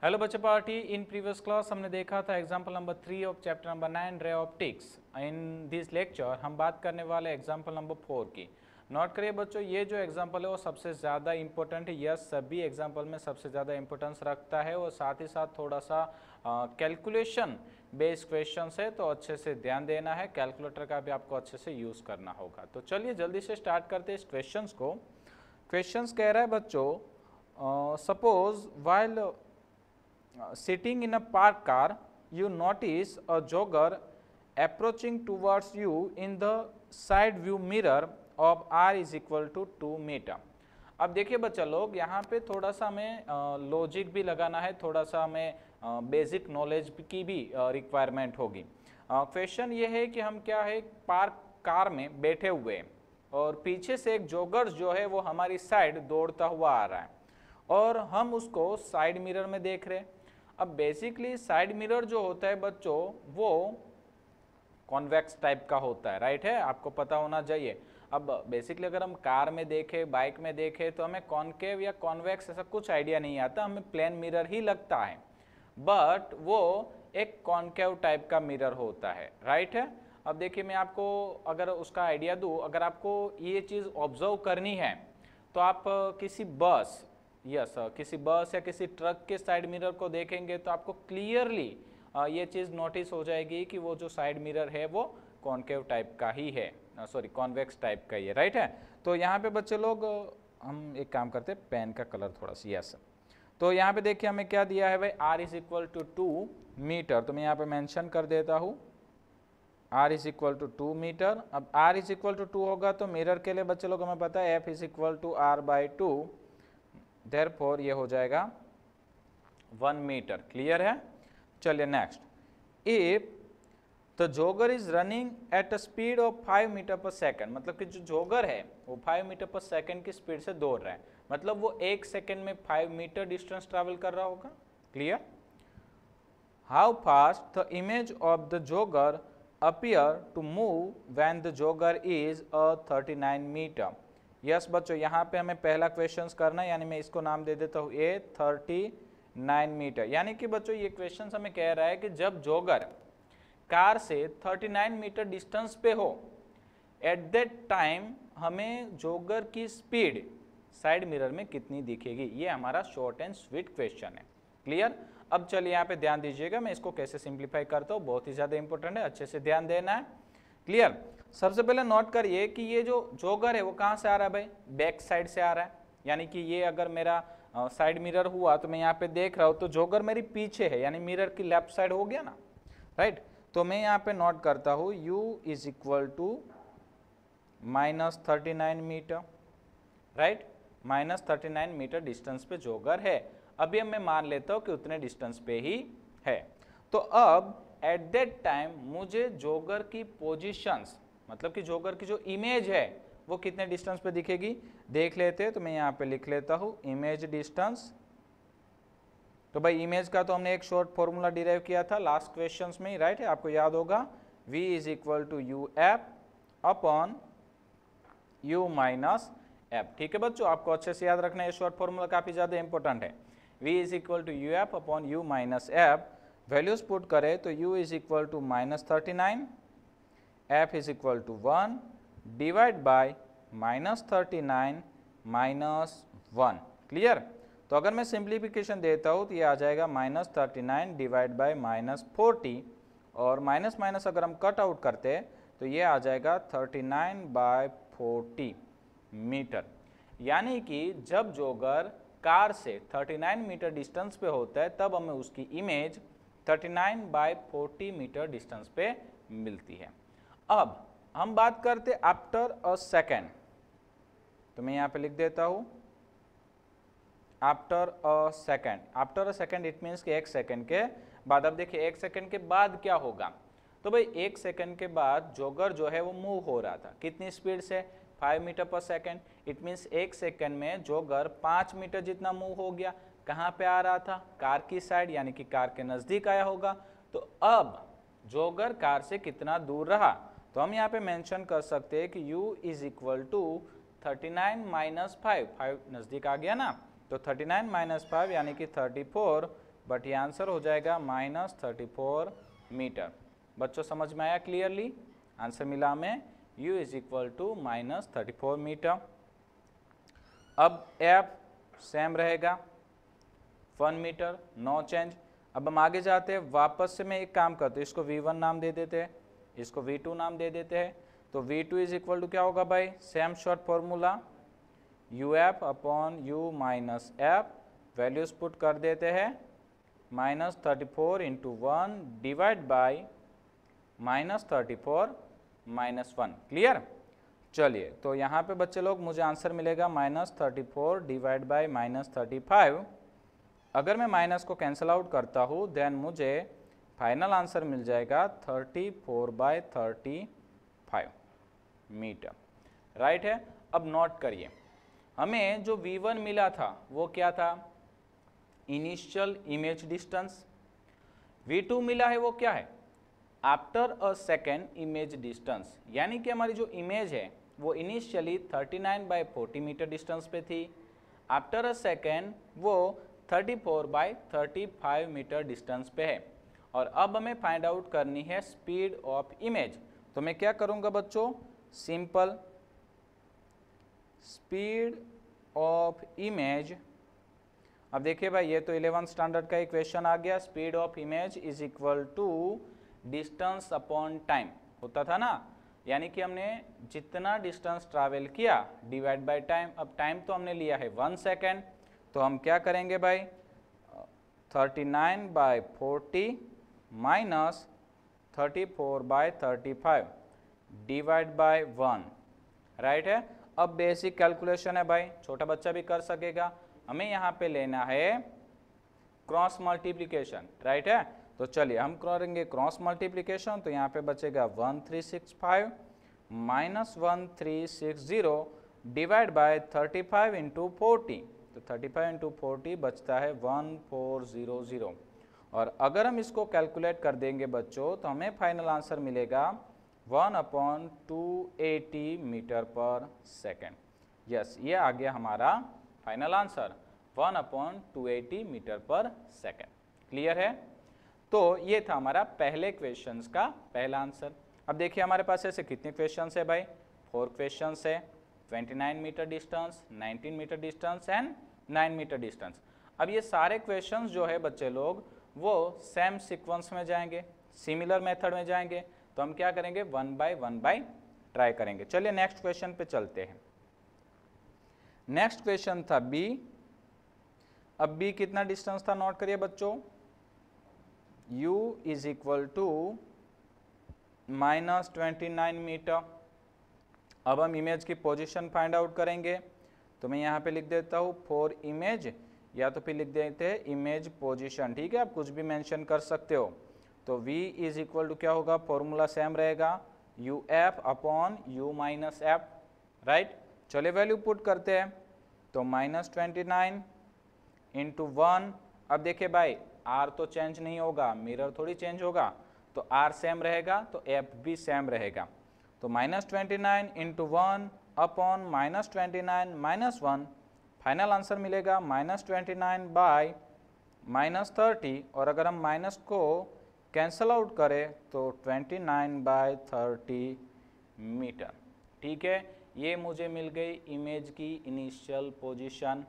Hello बच्चे party. In previous class हमने देखा था example number 3 of chapter number 9 ray optics. In this lecture हम बात करने वाले एग्जाम्पल नंबर 4 की। नोट करिए बच्चों, ये जो एग्जाम्पल है वो सबसे ज़्यादा इंपॉर्टेंट है। यह सभी एग्जाम्पल में सबसे ज़्यादा इंपॉर्टेंस रखता है और साथ ही साथ थोड़ा सा कैलकुलेशन बेस्ड क्वेश्चन है, तो अच्छे से ध्यान देना है। कैलकुलेटर का भी आपको अच्छे से यूज़ करना होगा। तो चलिए जल्दी से स्टार्ट करते हैं इस क्वेश्चन को। क्वेश्चन कह रहा है बच्चों, suppose while sitting in a parked car, you notice a jogger approaching towards you in the side view mirror of r is equal to 2 meter। अब देखिए बच्चा लोग, यहाँ पे थोड़ा सा हमें लॉजिक भी लगाना है, थोड़ा सा हमें बेसिक नॉलेज की भी रिक्वायरमेंट होगी। क्वेश्चन ये है कि हम क्या है, पार्क कार में बैठे हुए हैं और पीछे से एक जॉगर जो है वो हमारी साइड दौड़ता हुआ आ रहा है और हम उसको साइड मिरर में देख रहे हैं। अब बेसिकली साइड मिरर जो होता है बच्चों वो कॉन्वेक्स टाइप का होता है, राइट है, आपको पता होना चाहिए। अब बेसिकली अगर हम कार में देखें, बाइक में देखें तो हमें कॉन्केव या कॉन्वेक्स ऐसा कुछ आइडिया नहीं आता, हमें प्लेन मिरर ही लगता है, बट वो एक कॉन्केव टाइप का मिरर होता है, राइट है। अब देखिए मैं आपको अगर उसका आइडिया दूँ, अगर आपको ये चीज़ ऑब्जर्व करनी है तो आप किसी बस किसी बस या किसी ट्रक के साइड मिरर को देखेंगे तो आपको क्लियरली ये चीज़ नोटिस हो जाएगी कि वो जो साइड मिरर है वो कॉन्केव टाइप का ही है, सॉरी कॉन्वेक्स टाइप का ही है, राइट है। तो यहाँ पे बच्चे लोग हम एक काम करते हैं, पेन का कलर थोड़ा सा, यस। तो यहाँ पे देखिए हमें क्या दिया है भाई, r is equal to 2 metre. तो मैं यहाँ पे मेंशन कर देता हूँ r is equal to 2 metre. अब r इज इक्वल टू 2 होगा तो मिरर के लिए बच्चे लोग हमें पता है f is equal to r by 2, therefore ये हो जाएगा 1 मीटर। क्लियर है। चलिए next, if the jogger is running at a speed of 5 metre per second, मतलब कि जो जॉगर है वो 5 मीटर पर सेकंड की स्पीड से दौड़ रहा है, मतलब वो 1 सेकंड में 5 मीटर डिस्टेंस ट्रैवल कर रहा होगा। Clear. How fast the image of the jogger appear to move when the jogger is 39 metre. Yes बच्चों, यहाँ पे हमें पहला क्वेश्चन करना है, यानी मैं इसको नाम दे देता हूँ ए 39 मीटर। यानी कि बच्चों ये क्वेश्चन हमें कह रहा है कि जब जॉगर कार से 39 मीटर डिस्टेंस पे हो, एट दैट टाइम हमें जॉगर की स्पीड साइड मिरर में कितनी दिखेगी। ये हमारा शॉर्ट एंड स्वीट क्वेश्चन है। क्लियर। अब चलिए यहाँ पे ध्यान दीजिएगा, मैं इसको कैसे सिंप्लीफाई करता हूँ, बहुत ही ज़्यादा इंपॉर्टेंट है, अच्छे से ध्यान देना है। क्लियर। सबसे पहले नोट करिए कि ये जो जॉगर है वो कहाँ से आ रहा है भाई, बैक साइड से आ रहा है। यानी कि ये अगर मेरा साइड मिरर हुआ तो मैं यहाँ पे देख रहा हूँ तो जॉगर मेरी पीछे है, यानी मिरर की लेफ्ट साइड हो गया ना, राइट। तो मैं यहाँ पे नोट करता हूँ u is equal to -39 metre, right. -39 metre distance पे जॉगर है। अभी मैं मान लेता हूँ कि उतने डिस्टेंस पे ही है। तो अब एट दैट टाइम मुझे जॉगर की पोजीशंस, मतलब कि जॉगर की जो इमेज है वो कितने डिस्टेंस पे दिखेगी देख लेते हैं। तो मैं यहाँ पे लिख लेता हूँ इमेज डिस्टेंस। तो भाई इमेज का तो हमने एक शॉर्ट फॉर्मूला डिराइव किया था लास्ट क्वेश्चंस में ही, राइट है, आपको याद होगा, v is equal to u f upon u minus f. ठीक है बच्चों, आपको अच्छे से याद रखना है, शॉर्ट फॉर्मूला काफी ज्यादा इंपॉर्टेंट है। v is equal to u f upon u minus f. Values put करें तो u is equal to -39, f is equal to 1 divide by -39 minus 1। Clear. तो अगर मैं सिंप्लीफिकेशन देता हूँ तो ये आ जाएगा -39 डिवाइड बाय -40, और माइनस माइनस अगर हम कट आउट करते हैं तो ये आ जाएगा 39/40 मीटर। यानी कि जब जॉगर कार से 39 मीटर डिस्टेंस पे होता है तब हमें उसकी इमेज 39/40 मीटर डिस्टेंस पे मिलती है। अब हम बात करते आफ्टर अ सेकेंड, तो मैं यहाँ पे लिख देता हूँ after a second. After a second it means कि 1 सेकेंड के बाद। अब देखिए 1 सेकेंड के बाद क्या होगा, तो भाई 1 सेकेंड के बाद जॉगर जो है वो मूव हो रहा था, कितनी स्पीड से, 5 मीटर पर सेकेंड। इट मीन्स 1 सेकेंड में जॉगर 5 मीटर जितना मूव हो गया। कहाँ पे आ रहा था, कार की साइड, यानी कि कार के नज़दीक आया होगा। तो अब जॉगर कार से कितना दूर रहा, तो हम यहाँ पे मेंशन कर सकते हैं कि u is equal to 39 minus 5 नज़दीक आ गया ना, तो 39 माइनस 5 यानी कि 34 बट ये आंसर हो जाएगा -34 मीटर। बच्चों समझ में आया क्लियरली? आंसर मिला हमें u is equal to -34 metre. अब f सेम रहेगा 1 मीटर, नो चेंज। अब हम आगे जाते हैं, वापस से मैं एक काम करता हूँ, इसको v1 नाम दे देते हैं, इसको v2 नाम दे देते हैं। तो v2 इज इक्वल टू क्या होगा भाई? Same short formula uf upon u minus f, values put कर देते हैं, -34 इंटू 1 डिवाइड बाई -34 -1। क्लियर? चलिए, तो यहाँ पे बच्चे लोग मुझे आंसर मिलेगा -34 डिवाइड बाई -35। अगर मैं माइनस को कैंसिल आउट करता हूँ देन मुझे फाइनल आंसर मिल जाएगा 34/35 मीटर। राइट है? अब नोट करिए, हमें जो v1 मिला था वो क्या था? Initial image distance. v2 मिला है वो क्या है? After a second image distance, यानी कि हमारी जो इमेज है वो इनिशियली 39/40 मीटर डिस्टेंस पे थी, आफ्टर अ सेकेंड वो 34/35 मीटर डिस्टेंस पे है। और अब हमें फाइंड आउट करनी है स्पीड ऑफ इमेज। तो मैं क्या करूँगा बच्चों? Simple, speed of image. अब देखिए भाई, ये तो 11th स्टैंडर्ड का एक क्वेश्चन आ गया। Speed of image is equal to distance upon time होता था ना, यानी कि हमने जितना डिस्टेंस ट्रैवल किया डिवाइड बाय टाइम। अब टाइम तो हमने लिया है 1 सेकेंड, तो हम क्या करेंगे भाई? 39/40 माइनस 34/35 डिवाइड बाय 1। राइट है? अब बेसिक कैलकुलेशन है भाई, छोटा बच्चा भी कर सकेगा। हमें यहाँ पे लेना है क्रॉस मल्टीप्लिकेशन। राइट है? तो चलिए हम करेंगे क्रॉस मल्टीप्लिकेशन। तो यहाँ पे बचेगा 1365 माइनस 1360 डिवाइड बाय 35 इंटू 40। तो 35 इंटू 40 बचता है 1400। और अगर हम इसको कैलकुलेट कर देंगे बच्चों तो हमें फाइनल आंसर मिलेगा 1/280 मीटर पर सेकेंड। यस, ये आ गया हमारा फाइनल आंसर 1/280 मीटर पर सेकेंड। क्लियर है? तो ये था हमारा पहले क्वेश्चंस का पहला आंसर। अब देखिए हमारे पास ऐसे कितने क्वेश्चंस है भाई? 4 क्वेश्चंस है। 29 metre distance, 19 metre distance and 9 metre distance. अब ये सारे क्वेश्चंस जो है बच्चे लोग वो सेम सीक्वेंस में जाएंगे, सिमिलर मेथड में जाएंगे। तो हम क्या करेंगे? 1 बाय 1 बाय ट्राई करेंगे। चलिए नेक्स्ट क्वेश्चन पे चलते हैं। नेक्स्ट क्वेश्चन था बी। अब बी कितना डिस्टेंस था? नोट करिए बच्चों, u is equal to -29 metre. अब हम इमेज की पोजीशन फाइंड आउट करेंगे। तो मैं यहाँ पे लिख देता हूँ फॉर इमेज, या तो फिर लिख देते हैं इमेज पोजीशन। ठीक है, आप कुछ भी मेंशन कर सकते हो। तो v इज इक्वल टू क्या होगा? फॉर्मूला सेम रहेगा, uf upon u minus F. Right? चलिए वैल्यू पुट करते हैं। तो -29 इंटू 1। अब देखिए भाई, r तो चेंज नहीं होगा, मिरर थोड़ी चेंज होगा, तो r सेम रहेगा तो f भी सेम रहेगा। तो -29 into 1 upon -29 minus 1, final answer मिलेगा -29 बाय -30। और अगर हम माइनस को कैंसल आउट करें तो 29/30 मीटर। ठीक है, ये मुझे मिल गई इमेज की इनिशियल पोजीशन।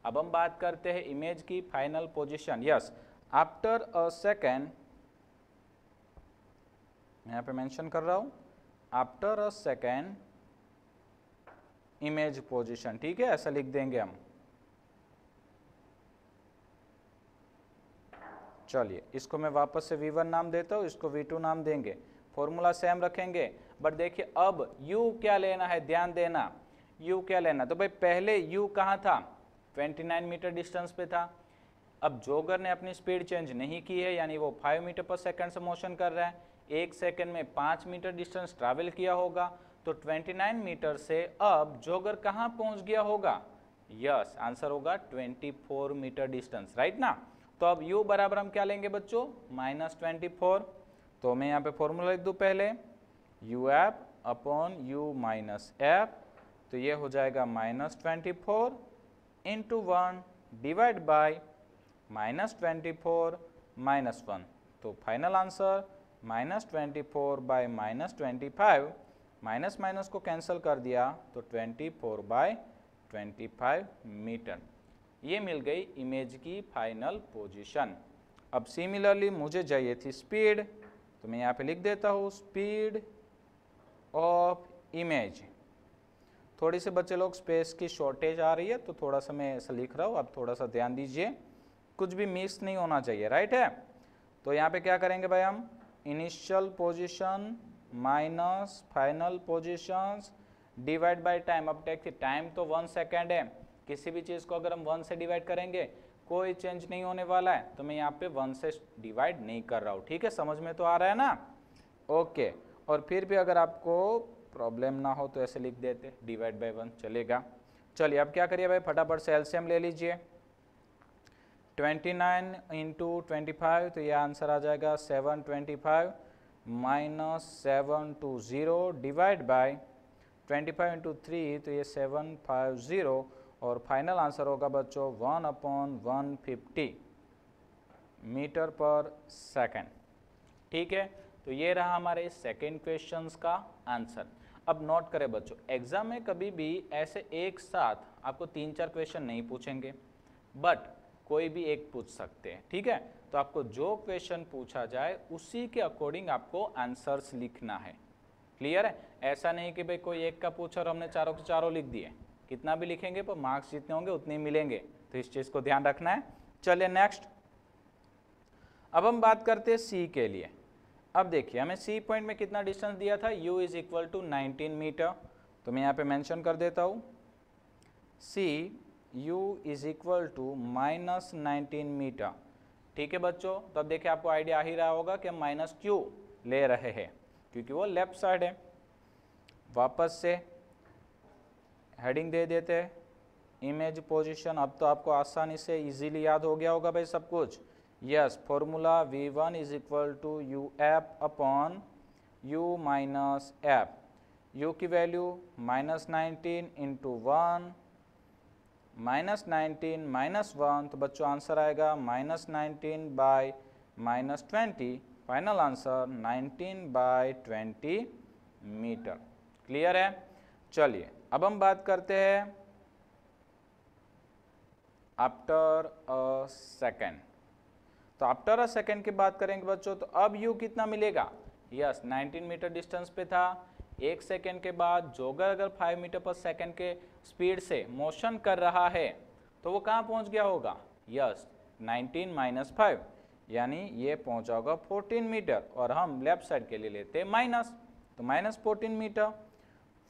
अब हम बात करते हैं इमेज की final position. Yes, after a second, यहाँ पे मेंशन कर रहा हूँ, after a second image position. ठीक है, ऐसा लिख देंगे हम। चलिए इसको मैं वापस से v1 नाम देता हूँ, इसको v2 नाम देंगे, फॉर्मूला सेम रखेंगे। बट देखिए अब u क्या लेना है, ध्यान देना, u क्या लेना। तो भाई पहले u कहाँ था? 29 मीटर डिस्टेंस पे था। अब जोगर ने अपनी स्पीड चेंज नहीं की है, यानी वो 5 मीटर पर सेकंड से मोशन कर रहा है। 1 सेकंड में 5 मीटर डिस्टेंस ट्रैवल किया होगा। तो 29 मीटर से अब जोगर कहाँ पहुँच गया होगा? यस, आंसर होगा 24 मीटर डिस्टेंस। राइट ना? तो अब u बराबर हम क्या लेंगे बच्चों? -24। तो मैं यहाँ पे फॉर्मूला लिख दूँ पहले, uf upon u minus F. तो ये हो जाएगा -24 इंटू 1 डिवाइड बाय -24 -1, तो फाइनल आंसर -24 / -25, माइनस माइनस को कैंसिल कर दिया तो 24/25 मीटर। ये मिल गई इमेज की फाइनल पोजीशन। अब सिमिलरली मुझे चाहिए थी स्पीड, तो मैं यहाँ पे लिख देता हूँ स्पीड ऑफ इमेज। थोड़ी से बच्चे लोग स्पेस की शॉर्टेज आ रही है तो थोड़ा सा मैं ऐसा लिख रहा हूँ, अब थोड़ा सा ध्यान दीजिए, कुछ भी मिस नहीं होना चाहिए, राइट है। तो यहाँ पे क्या करेंगे भाई, हम initial position minus final positions divide by time. अब देखिए टाइम तो 1 सेकेंड है, किसी भी चीज़ को अगर हम 1 से डिवाइड करेंगे कोई चेंज नहीं होने वाला है, तो मैं यहाँ पे 1 से डिवाइड नहीं कर रहा हूँ, ठीक है, समझ में तो आ रहा है ना। ओके, और फिर भी अगर आपको प्रॉब्लम ना हो तो ऐसे लिख देते डिवाइड बाय 1 चलेगा। चलिए अब क्या करिए भाई, फटाफट से एलसीएम ले लीजिए। 29 × 25, तो ये आंसर आ जाएगा 725 -720 डिवाइड बाय 25 × 3, तो ये 750, और फाइनल आंसर होगा बच्चों 1/150 मीटर पर सेकेंड। ठीक है, तो ये रहा हमारे सेकेंड क्वेश्चंस का आंसर। अब नोट करें बच्चों, एग्जाम में कभी भी ऐसे एक साथ आपको 3-4 क्वेश्चन नहीं पूछेंगे, बट कोई भी एक पूछ सकते हैं, ठीक है। तो आपको जो क्वेश्चन पूछा जाए उसी के अकॉर्डिंग आपको आंसर्स लिखना है, क्लियर है। ऐसा नहीं कि भाई कोई एक का पूछा और हमने चारों के चारों लिख दिए, कितना भी लिखेंगे पर मार्क्स जितने होंगे उतने ही मिलेंगे, तो इस चीज़ को ध्यान रखना है। चलिए नेक्स्ट, अब हम बात करते हैं सी के लिए। अब देखिए हमें सी पॉइंट में कितना डिस्टेंस दिया था, u = 19 मीटर, तो मैं यहाँ पे मेंशन कर देता हूँ सी u = -19 मीटर, ठीक है बच्चों। तो अब देखिए आपको आइडिया आ ही रहा होगा कि हम माइनस क्यों ले रहे हैं, क्योंकि वो लेफ्ट साइड है। वापस से हेडिंग दे देते हैं इमेज पोजीशन। अब तो आपको आसानी से इजीली याद हो गया होगा भाई सब कुछ। Yes, formula v1 = u f/u - f। u की वैल्यू -19 × 1 -19 - 1, तो बच्चों आंसर आएगा -19 / -20, फाइनल आंसर 19/20 मीटर। क्लियर है। चलिए अब हम बात करते हैं आफ्टर अ सेकेंड। तो आफ्टर अ सेकेंड की बात करेंगे बच्चों, तो अब u कितना मिलेगा। यस, 19 मीटर डिस्टेंस पे था, 1 सेकेंड के बाद जोगर अगर 5 मीटर पर सेकेंड के स्पीड से मोशन कर रहा है तो वो कहाँ पहुँच गया होगा। यस, 19 - 5, यानी ये पहुँचा होगा 14 मीटर, और हम लेफ्ट साइड के लिए लेते हैं माइनस, तो -14 मीटर।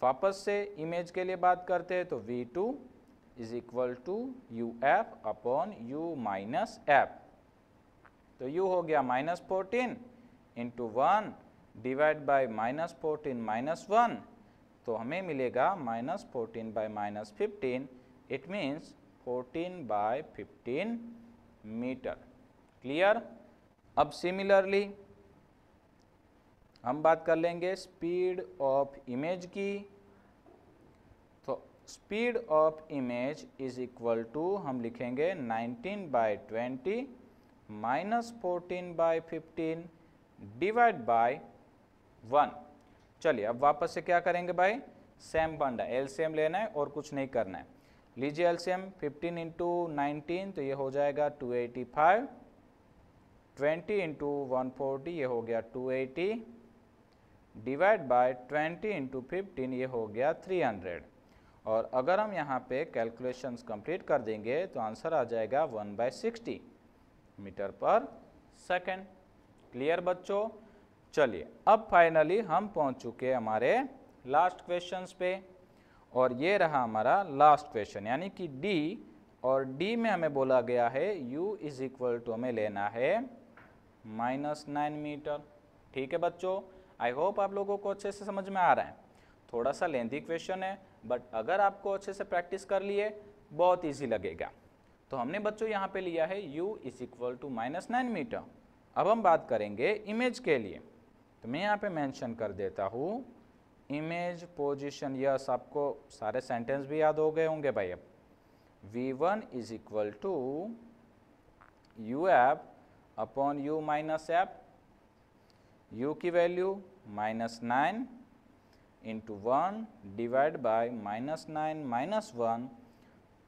वापस से इमेज के लिए बात करते हैं, तो v2 = uf/u - f, तो u हो गया -14 × 1 डिवाइड बाय -14 - 1, तो हमें मिलेगा -14 / -15, इट मीन्स 14/15 मीटर। क्लियर। अब सिमिलरली हम बात कर लेंगे स्पीड ऑफ इमेज की। तो स्पीड ऑफ इमेज = हम लिखेंगे 19/20 -14/15 डिवाइड बाय 1। चलिए अब वापस से क्या करेंगे भाई, सेम फंडा, एलसीएम लेना है और कुछ नहीं करना है। लीजिए एलसीएम, 15 × 19, तो ये हो जाएगा 285, 20 × 140, ये हो गया 280, डिवाइड बाय 20 × 15, ये हो गया 300। और अगर हम यहाँ पे कैलकुलेशंस कंप्लीट कर देंगे तो आंसर आ जाएगा 1/60 मीटर पर सेकेंड। क्लियर बच्चों। चलिए अब फाइनली हम पहुँच चुके हैं हमारे लास्ट क्वेश्चंस पे, और ये रहा हमारा लास्ट क्वेश्चन, यानी कि डी, और डी में हमें बोला गया है u = हमें लेना है -9 मीटर। ठीक है बच्चों, आई होप आप लोगों को अच्छे से समझ में आ रहा है। थोड़ा सा लेंथी क्वेश्चन है, बट अगर आपको अच्छे से प्रैक्टिस कर लिए बहुत इजी लगेगा। तो हमने बच्चों यहाँ पे लिया है u = -9 मीटर। अब हम बात करेंगे इमेज के लिए, तो मैं यहाँ पे मेंशन कर देता हूँ इमेज पोजीशन। यस, आपको सारे सेंटेंस भी याद हो गए होंगे भाई। अब v1 = u f upon u minus f, u की value -9 into 1 divide by -9 minus 1,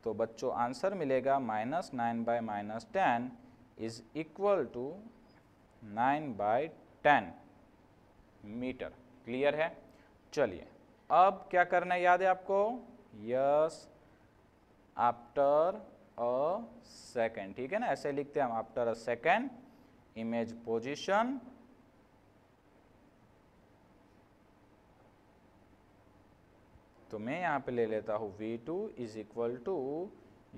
तो बच्चों आंसर मिलेगा -9 by -10 is equal to 9/10 metre. Clear है? चलिए अब क्या करना है याद है आपको? यस, आफ्टर अ सेकेंड, ठीक है ना, ऐसे लिखते हैं हम, after a second image position तो मैं यहाँ पे ले लेता हूँ V2 is equal to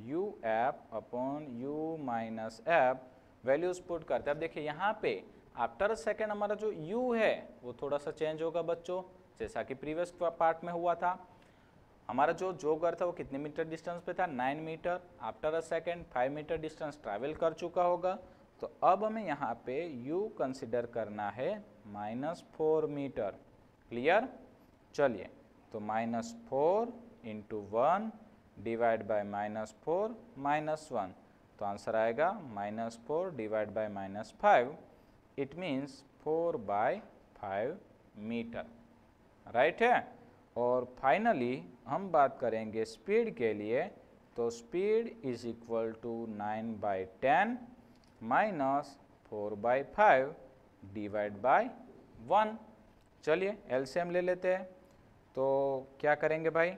u f upon u minus f, values put करते हैं। अब देखिए यहाँ पे आफ्टर सेकेंड हमारा जो u है वो थोड़ा सा चेंज होगा बच्चों, जैसा कि प्रीवियस पार्ट में हुआ था। हमारा जो जोगर था वो कितने मीटर डिस्टेंस पे था? 9 metre. After a second 5 metre distance travel कर चुका होगा, तो अब हमें यहाँ पे u कंसिडर करना है -4 मीटर। क्लियर? चलिए, तो -4 इंटू 1 डिवाइड बाय -4 -1, तो आंसर आएगा -4 divide by -5, it means 4/5 metre. Right है? और फाइनली हम बात करेंगे स्पीड के लिए, तो speed is equal to 9/10 minus 4/5 divide by 1। चलिए एलसीएम ले लेते हैं, तो क्या करेंगे भाई?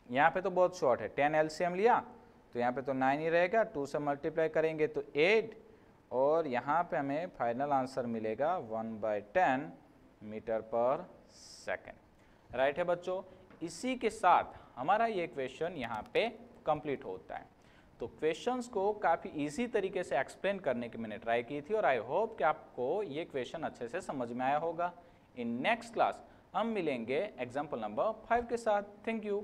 यहाँ पे तो बहुत शॉर्ट है, 10 एलसीएम लिया तो यहाँ पे तो 9 ही रहेगा, 2 से मल्टीप्लाई करेंगे तो 8, और यहाँ पे हमें फाइनल आंसर मिलेगा 1/10 मीटर पर सेकेंड। राइट है बच्चों? इसी के साथ हमारा ये क्वेश्चन यहाँ पे कंप्लीट होता है। तो क्वेश्चंस को काफ़ी इजी तरीके से एक्सप्लेन करने की मैंने ट्राई की थी, और आई होप कि आपको ये क्वेश्चन अच्छे से समझ में आया होगा। इन नेक्स्ट क्लास हम मिलेंगे एग्जाम्पल नंबर 5 के साथ। Thank you.